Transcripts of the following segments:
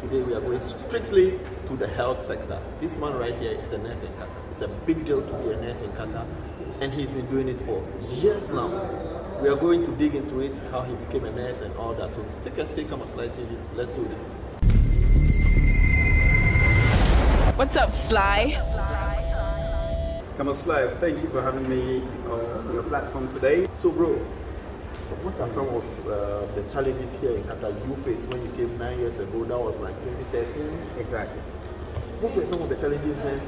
Today we are going strictly to the health sector. This man right here is a nurse in Qatar. It's a big deal to be a nurse in Qatar, and he's been doing it for years now. We are going to dig into it, how he became a nurse and all that. So stick and stay, come on, Sly TV. Let's do this. What's up, Sly? Come on, Sly. Thank you for having me on your platform today. So, bro, what are some of the challenges here in Qatar you faced when you came 9 years ago? That was like 2013. Exactly. What were some of the challenges then?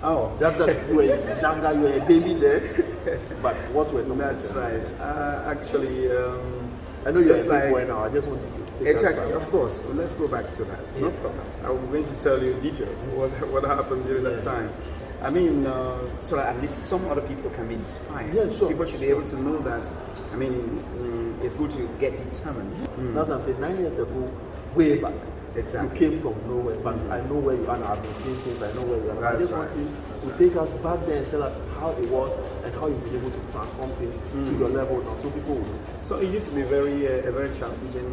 Oh, Just that you were younger, you were a baby there. But what were some that's of them? right. Actually, I know you're a just big like- boy now. I just want to take exactly, us of course. So let's go back to that. No problem. I'm going to tell you details what happened during that time. I mean, so that at least some other people can be inspired. Yeah, sure. People should be able to know that. I mean, it's good to get determined. That's what I'm saying. 9 years ago, way back. Exactly. You came from nowhere, but I know where you are now. I've been seeing things, I know where you are. I That's just want you to take us back there and tell us how it was and how you've been able to transform things to your level now, so people will know. So it used to be a very challenging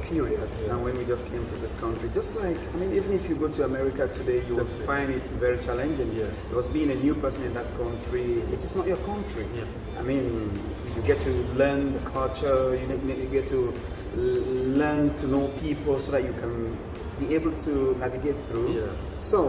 period when we just came to this country. Just like, I mean, even if you go to America today, you will find it very challenging. Yeah. Because being a new person in that country, it is not your country. Yeah. I mean, you get to learn the culture, you get to learn to know people so that you can be able to navigate through. Yeah. So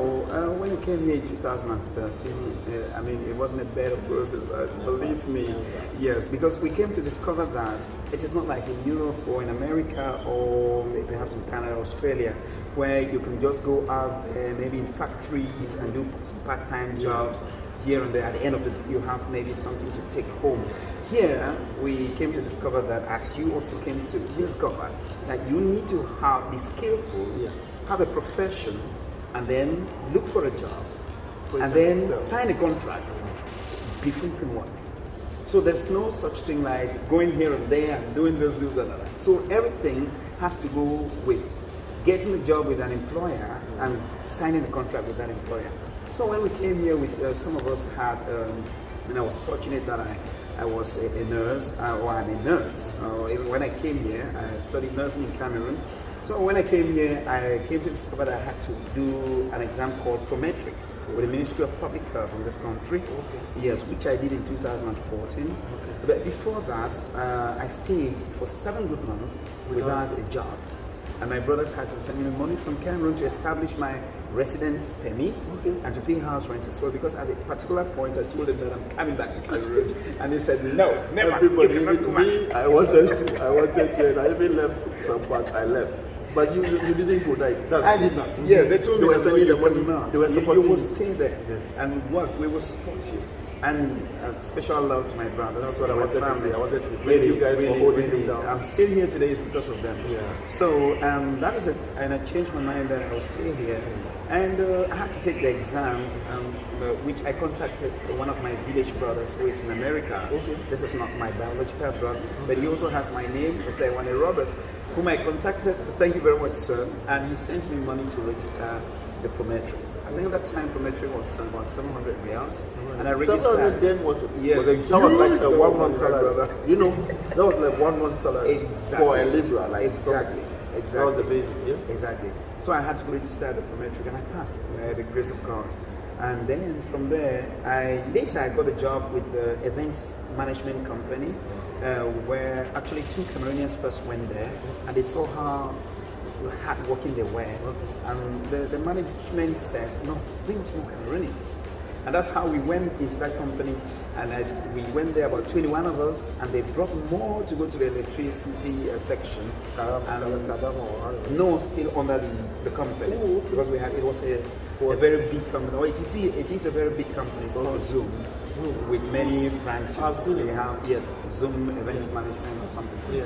when we came here in 2013, I mean, it wasn't a bed of roses, believe me. Yes, because we came to discover that it is not like in Europe or in America or perhaps in Canada or Australia, where you can just go out there, maybe in factories and do some part-time jobs here and there. At the end of the day, you have maybe something to take home. Here, we came to discover that, as you also came to discover, that you need to be skillful, have a profession, and then look for a job, and then sign a contract before you can work. So there's no such thing like going here and there and doing this, that. So everything has to go with getting a job with an employer and signing a contract with that employer. So when we came here, some of us had, and I was fortunate that I was a nurse, or I'm a nurse. Even when I came here, I studied nursing in Cameroon. So when I came here, I came to discover that I had to do an exam called Prometric with the Ministry of Public Health in this country. Yes, which I did in 2014. But before that, I stayed for 7 good months without a job. And my brothers had to send me money from Cameroon to establish my residence permit and to pay house rent as well, because at a particular point I told them that I'm coming back to Cameroon, and they said no, never. Everybody, you cannot go me, back. I wanted to, and I even left some part. I left, but you didn't go like that. I did not. Yeah, they told me were that sending the you money. cannot. They were supporting you will you. stay there Yes. and work. We will support you. And special love to my brothers. That's what I to my wanted to family. say. I wanted to thank Really, you guys for holding me down. I'm still here today is because of them. Yeah. So that is it. And I changed my mind that I will stay here. And I had to take the exams, which I contacted one of my village brothers who is in America. This is not my biological brother, but he also has my name, Mr. Ewane Robert, whom I contacted. Thank you very much, sir. And he sent me money to register the Prometric. I think at that time Prometric was about 700 reals, and I registered. 700 then was a that was like a huge 1 month sum, salary. brother. You know, that was like 1 month salary for a Libra. Like Exactly. That was the basis, yeah? Exactly. So I had to register the Prometric, and I passed by the grace of God. And then from there, later I got a job with the events management company, where actually 2 Cameroonians first went there, and they saw how hard working they were. And the management said, no, bring us more Cameroonians. And that's how we went into that company, and we went there, about 21 of us, and they brought more to go to the electricity section. No, still under the company, because it was a very big company. Or it is a very big company. It's called Zoom, with many branches. They have, yes, Zoom events management or something.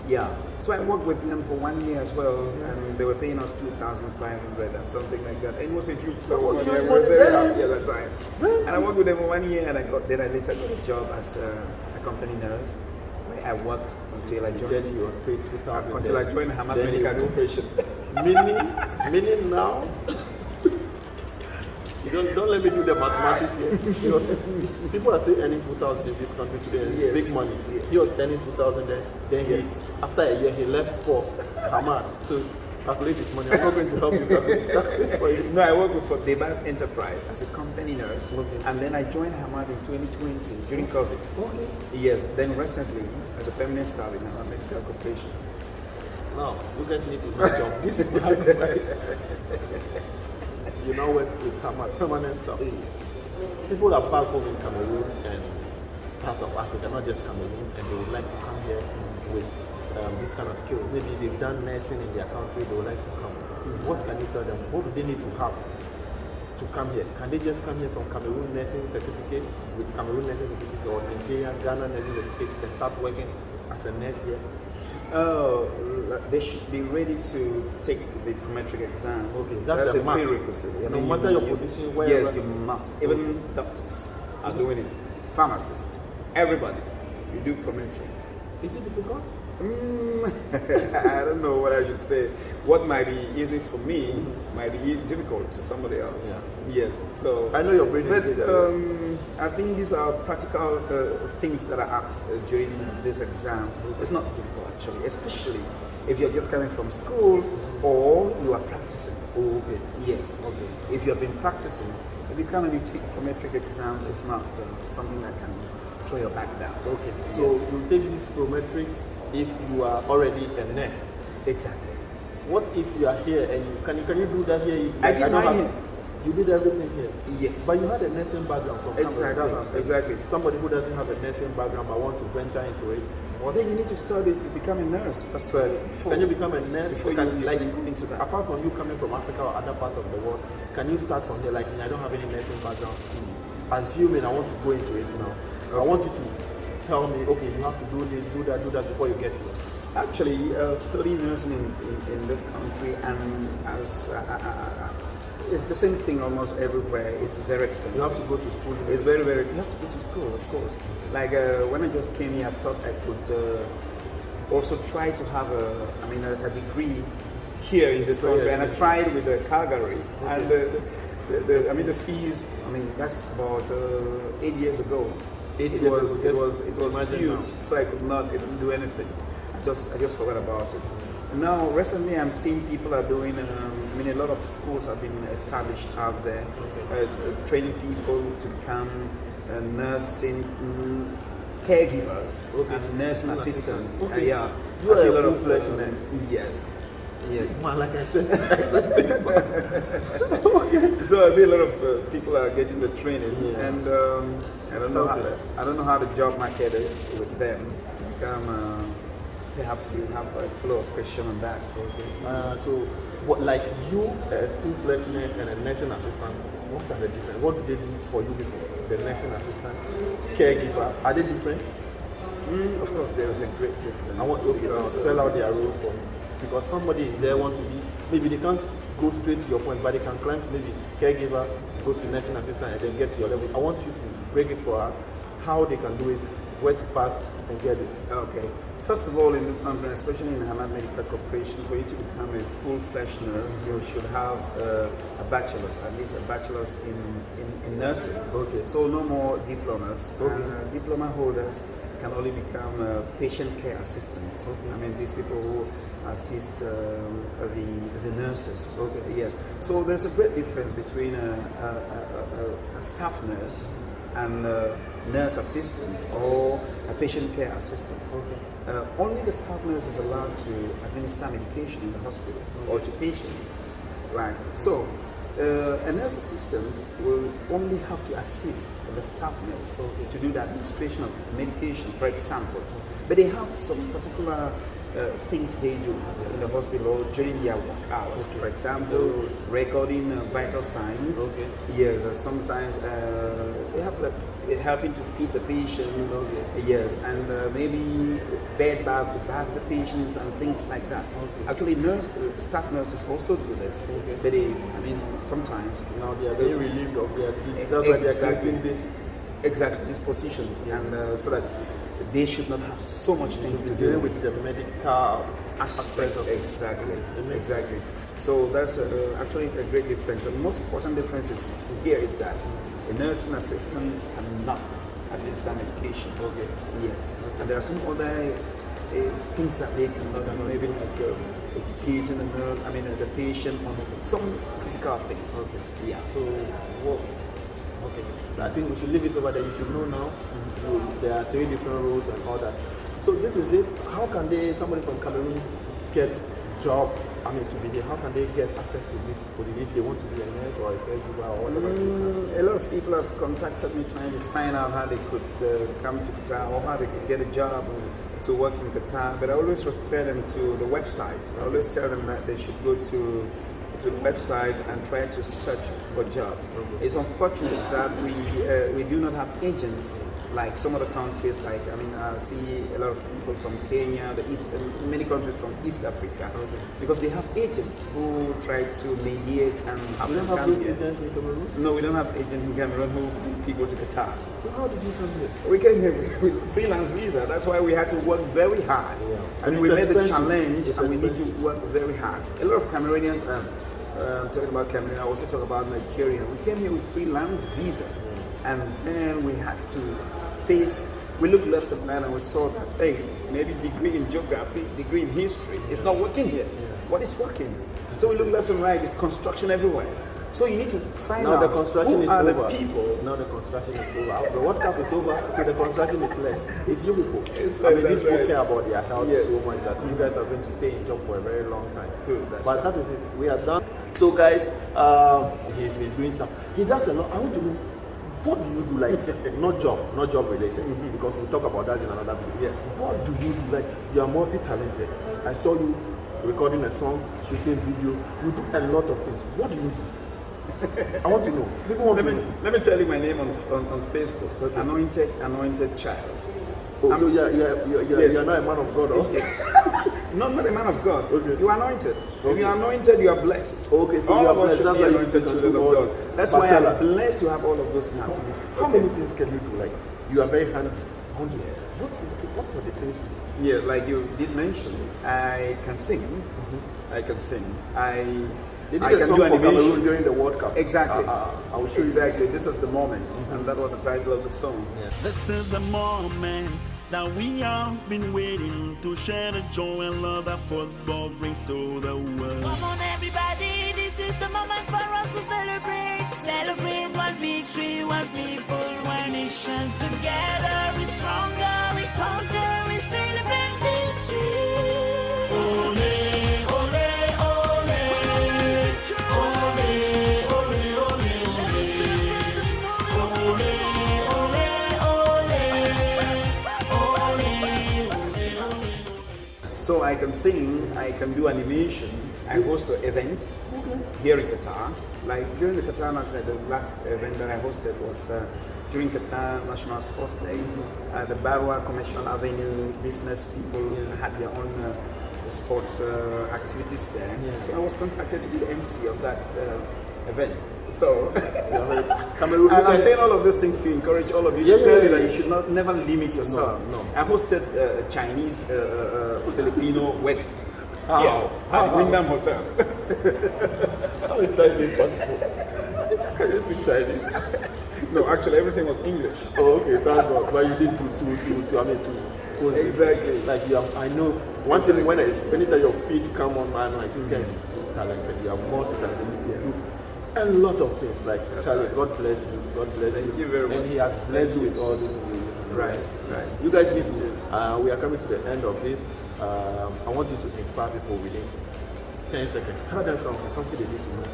Yeah. So I worked with them for 1 year as well, and they were paying us 2,500 and something like that. And it was a huge sum of money. We were very happy at that time. And I worked with them for 1 year, and I later got a job as a company nurse, where I worked until I joined. You said you was paid 2,000 until I joined Hamad Medical Corporation. Meaning now. Don't let me do the mathematics here. Because people are still earning 2,000 in this country today. It's big money. He was earning 2,000 then. Then after a year he left for Hamad. So calculate his money. I'm not going to help you calculate for you. No, I work with for Debas Enterprise as a company nurse, and then I joined Hamad in 2020 during COVID. Okay. Yes, then recently as a permanent staff in Hamad Medical Corporation. Now, you guys need to match up. This is my right? You know what with permanent stuff. Yes. People are back home in Cameroon and part of Africa, not just Cameroon, and they would like to come here with this kind of skills. Maybe they've done nursing in their country, they would like to come. What can you tell them? What do they need to have to come here? Can they just come here from Cameroon nursing certificate with Cameroon nursing certificate or Nigeria, Ghana nursing certificate and start working as a nurse here? They should be ready to take the Prometric exam. Okay, that's a must. prerequisite. No matter your position, wherever. Yes, you must. Even doctors are doing it. Pharmacists, everybody, you do Prometric. Is it difficult? I don't know what I should say. What might be easy for me might be difficult to somebody else. Yeah. Yes. So I know your brain but is I think these are practical things that are asked during this exam. It's not difficult actually, especially if you're just coming from school or you are practicing. Oh, okay. Yes. Okay. If you have been practicing, if you come and you take Prometric exams, it's not something that can throw your back down. Okay. So Yes. you take these Prometrics if you are already a nurse. Exactly. What if you are here and can you do that here? I did mine here. You did everything here. Yes. But you had a nursing background from Cameroon. Exactly. That's what I'm saying. Exactly. Somebody who doesn't have a nursing background but want to venture into it. Well, then you need to study to become a nurse first. Can you become a nurse? Before Can, you like, go into that. apart from you coming from Africa or other parts of the world, can you start from here? Like, I don't have any nursing background. Assuming I want to go into it now, I want you to tell me, okay, you have to do this, do that before you get here. Actually, studying nursing in this country and as it's the same thing almost everywhere. It's very expensive. You have to go to school. It's very. You have to go to school, of course. Like when I just came here, I thought I could also try to have a degree here in this country, and I tried with the Calgary, and the fees. That's about 8 years ago. It was huge, now. so I could not even do anything. I just forgot about it. Now, recently, I'm seeing people are doing. A lot of schools have been established out there, training people to become nursing caregivers and nursing assistants. Okay. Yeah, You I see are a lot a of full-fledged nurse. Yes. Yes. Man, like I said, So I see a lot of people are getting the training, Yeah. and I don't know how the job market is with them. Perhaps you have a follow-up question on that. So, what, like you, a full-fledged nurse and a nursing assistant, what are the difference? What do they do for you before? The nursing assistant, caregiver, are they different? Of course, there is a great difference. I want to spell out their role for me. Because somebody is there, want to be, maybe they can't go straight to your point, but they can climb to maybe caregiver, go to nursing assistant, and then get to your level. I want you to break it for us, how they can do it, where to pass, and get it. Okay. First of all, in this country, especially in Hamad Medical Corporation, for you to become a full-fledged nurse, you should have a bachelor's, at least a bachelor's in nursing. Okay. So no more diplomas. Okay. And diploma holders can only become patient care assistants. Okay. These people who assist the nurses. Okay. Yes. So there's a great difference between a staff nurse and a nurse assistant or a patient care assistant. Okay. Only the staff nurse is allowed to administer medication in the hospital or to patients. Right. So a nurse assistant will only have to assist the staff nurse to do the administration of medication, for example. But they have some particular things they do in the hospital during their work hours. For example, recording vital signs. Yes, sometimes they have helping to feed the patients. Yes, and maybe bed baths to bath the patients and things like that. Actually, staff nurses also do this. But sometimes Now they are being relieved of their duties. That's why they are creating this. Exactly, these positions, and so that they should not have so much things to deal do with the medical aspect of it. Exactly. So that's actually a great difference. The most important difference here is that a nursing assistant cannot administer medication. Yes. And there are some other things that they can learn, maybe like educating the patient on some critical things. Okay. Yeah. So what? Okay. I think we should leave it over there. You should know now. There are 3 different roles and all that. So this is it. How can somebody from Cameroon get job? To be here. How can they get access to this position if they want to be a nurse or a caregiver or whatever? A lot of people have contacted me trying to find out how they could come to Qatar or how they could get a job to work in Qatar. But I always refer them to the website. I always tell them that they should go to the website and try to search for jobs. It's unfortunate that we do not have agents like some other countries. Like I see a lot of people from Kenya, many countries from East Africa, because they have agents who try to mediate and have You don't them have come those here. agents in Cameroon? No, we don't have agents in Cameroon who bring people to Qatar. So how did you come here? We came here with freelance visa. That's why we had to work very hard. Yeah. And And we it's made the expensive. challenge, It's and we need to expensive. work very hard. A lot of Cameroonians, talking about Cameroon, I also talk about Nigeria. We came here with freelance visa, and then we had to we looked left and right and we saw that, hey, maybe degree in geography, degree in history, it's not working here. What is working? So we looked left and right, there's construction everywhere. So you need to find Now out the construction who is are over. the people. Now the construction is over. The World Cup is over, so the construction is less. It's you people. It's I mean, less, these people that's right. care about their health Yes. so much that you guys are going to stay in job for a very long time. Good, that's But right. that is it. We are done. So guys, he's been doing stuff. He does a lot. I want to know, what do you do, like, not job related, because we'll talk about that in another video. Yes. What do you do? Like, you are multi-talented. I saw you recording a song, shooting video. You do a lot of things. What do you do? I want to know. People want to know. Let me tell you my name on Facebook. Okay. Anointed child. Oh, so you're not a man of God, or? Not a man of God. Okay. You are anointed. If Okay. you are anointed, you are blessed. Okay, so all you are of us blessed. should That's be why you anointed can children do of all God. this. That's But why tell I'm us. blessed to have all of this now. How many things can you do? Like, you are very handy. Yes. What are the things? Yeah, like you did mention, I can sing. I can sing. They did I a can song do for Cameroon animation. during the World Cup. Exactly. I will show you. Exactly. This is the moment, and that was the title of the song. This is the moment that we have been waiting to share the joy and love that football brings to the world. Come on everybody, this is the moment for us to celebrate. Celebrate one victory, one people, one nation. Together we're stronger, we conquer, we celebrate victory. Ole, ole, ole. Ole, ole, ole, So I can sing, I can do animation, I host events here in Qatar. Like during the Qatar, the last event that I hosted was during Qatar National Sports Day. The Barwa Commercial Avenue business people had their own sports activities there. So I was contacted to be the MC of that event. So, Cameroon, and I'm saying all of these things to encourage all of you to tell you that you should never limit yourself. No. I hosted a Chinese Filipino wedding. How? At the Wyndham Hotel. How is that even possible? Can you speak Chinese? No, actually everything was English. Oh, okay, thank God. But you did good to post this. Exactly. Like I know one thing when anytime your feet come on, man, like this guy is talented. You are multi-talented. You can do a lot of things. Like Charlie, right. God bless you. God bless Thank you. you very And much. He has blessed you Thank with you. all this. Right. You guys need to. We are coming to the end of this. I want you to inspire people within 10 seconds. Tell them something they need to know.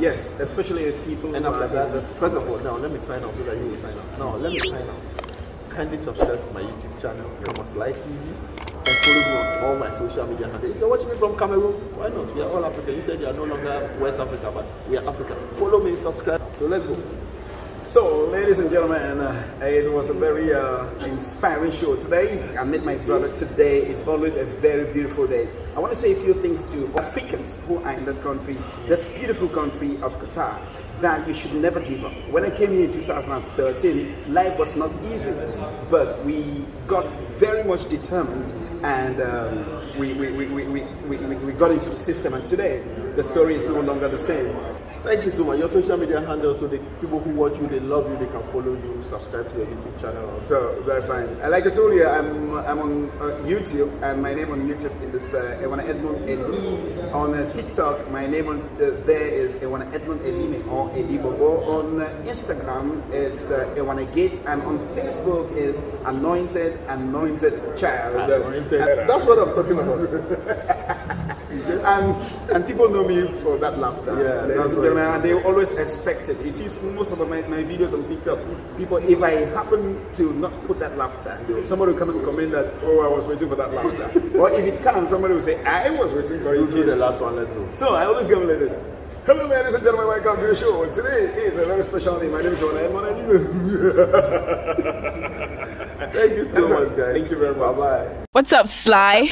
Yes, especially the people And who after are that, in the first of all, now let me sign out so that you will sign out. Now, let me sign out. Kindly subscribe to my YouTube channel, Cameroonian TV, and follow me on all my social media handles. If you're watching me from Cameroon, why not? We are all Africa. You said you are no longer West Africa, but we are Africa. Follow me, subscribe. So let's go. So, ladies and gentlemen, it was a very inspiring show today. I met my brother today. It's always a very beautiful day. I want to say a few things to Africans who are in this country, this beautiful country of Qatar, that you should never give up. When I came here in 2013, life was not easy, but we got very much determined, and we got into the system. And today, the story is no longer the same. Thank you so much. Your social media handle, so the people who watch you, they love you, they can follow you, subscribe to your YouTube channel. So that's fine. Like I told you, I'm on YouTube, and my name on YouTube is Ewana Edmond Eli. On TikTok, my name on there is Ewana Edmond Elime or Elibobo. On Instagram is Ewana Gate, and on Facebook is Anointed Child. That's what I'm talking about. and people know me for that laughter. Yeah, ladies and gentlemen, and they always expect it. You see, most of my videos on TikTok, people, if I happen to not put that laughter, somebody will come and comment that, oh, I was waiting for that laughter. Or if it comes, somebody will say, I was waiting for it. Do the last one, let's go. So I always give it. Hello, ladies and gentlemen, welcome to the show. Today is a very special day. My name is Edmond. Thank you so much, guys. Thank you very much. Bye-bye. What's up, Sly?